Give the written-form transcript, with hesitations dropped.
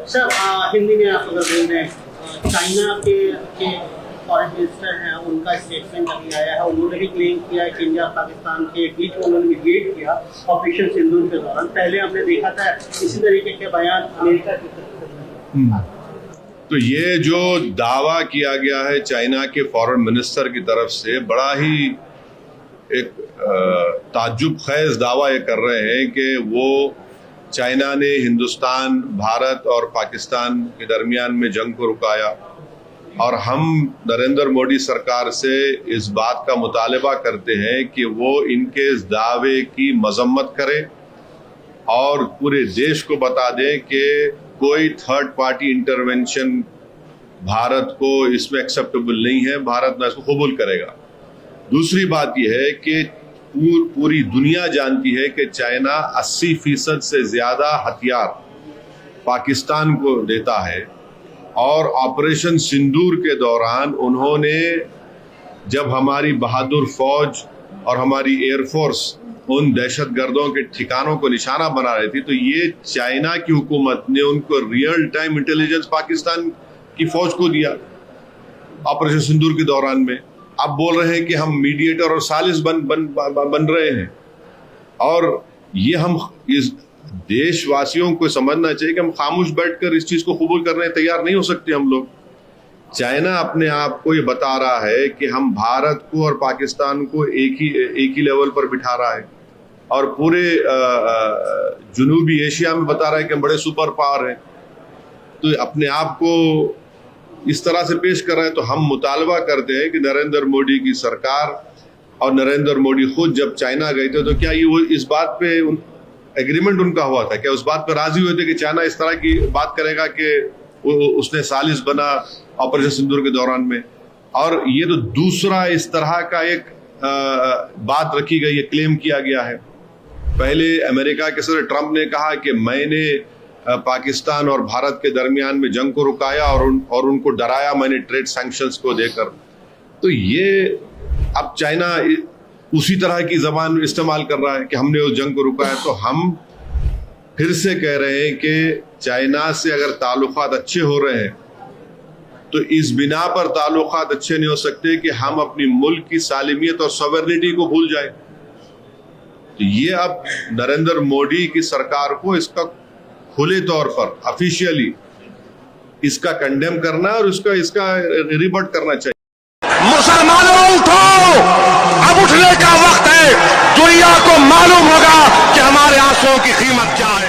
Sir Hindi में आप अगर बोल रहे हैं, चाइना के फॉरेन मिनिस्टर हैं, उनका स्टेटमेंट अभी आया है। उन्होंने भी क्लेम किया है कि इंडिया पाकिस्तान के बीच में उन्होंने मीडिएट किया ऑपरेशन सिंदूर के दौरान। पहले हमने देखा था इसी तरीके के बयान अमेरिका की तरफ से। तो ये जो दावा किया गया है चाइना के फॉरेन मिनिस्टर की तरफ से, बड़ा ही एक ताज्जुब खेज दावा ये कर रहे हैं कि वो चाइना ने हिंदुस्तान, भारत और पाकिस्तान के दरमियान में जंग को रुकाया, और हम नरेंद्र मोदी सरकार से इस बात का मुतालबा करते हैं कि वो इनके इस दावे की मजम्मत करे और पूरे देश को बता दें कि कोई थर्ड पार्टी इंटरवेंशन भारत को इसमें एक्सेप्टेबल नहीं है, भारत ना इसको कबूल करेगा। दूसरी बात यह है कि पूरी दुनिया जानती है कि चाइना 80% से ज्यादा हथियार पाकिस्तान को देता है, और ऑपरेशन सिंदूर के दौरान उन्होंने, जब हमारी बहादुर फौज और हमारी एयरफोर्स उन दहशतगर्दों के ठिकानों को निशाना बना रही थी, तो ये चाइना की हुकूमत ने उनको रियल टाइम इंटेलिजेंस पाकिस्तान की फौज को दिया ऑपरेशन सिंदूर के दौरान में। अब बोल रहे हैं कि हम मीडिएटर और सालिस बन रहे हैं, और ये हम इस देशवासियों को समझना चाहिए कि हम खामोश बैठकर इस चीज को कबूल करने तैयार नहीं हो सकते हम लोग। चाइना अपने आप को ये बता रहा है कि हम भारत को और पाकिस्तान को एक ही लेवल पर बिठा रहा है, और पूरे जनूबी एशिया में बता रहा है कि हम बड़े सुपर पावर हैं। तो अपने आप को इस तरह से पेश कर रहे हैं। तो हम मुतालबा करते हैं कि नरेंद्र मोदी की सरकार और नरेंद्र मोदी खुद जब चाइना गए थे, तो क्या ये वो इस बात पे एग्रीमेंट उनका हुआ था, क्या उस बात पर राजी हुए थे कि चाइना इस तरह की बात करेगा कि उसने सालिस बना ऑपरेशन सिंदूर के दौरान में? और ये तो दूसरा इस तरह का एक बात रखी गई है, क्लेम किया गया है। पहले अमेरिका के सदर ट्रंप ने कहा कि मैंने पाकिस्तान और भारत के दरमियान में जंग को रुकाया और उनको डराया मैंने ट्रेड सैंक्शंस को देकर। तो ये अब चाइना उसी तरह की जबान इस्तेमाल कर रहा है कि हमने उस जंग को रुकाया। तो हम फिर से कह रहे हैं कि चाइना से अगर ताल्लुकात अच्छे हो रहे हैं, तो इस बिना पर ताल्लुकात अच्छे नहीं हो सकते कि हम अपनी मुल्क की सालिमियत और सॉवरेनिटी को भूल जाएं। तो ये अब नरेंद्र मोदी की सरकार को इसका खुले तौर पर ऑफिशियली इसका कंडेम करना और इसका रिबट करना चाहिए। मुसलमानों उठो, अब उठने का वक्त है। दुनिया को मालूम होगा कि हमारे आंसुओं की कीमत क्या है।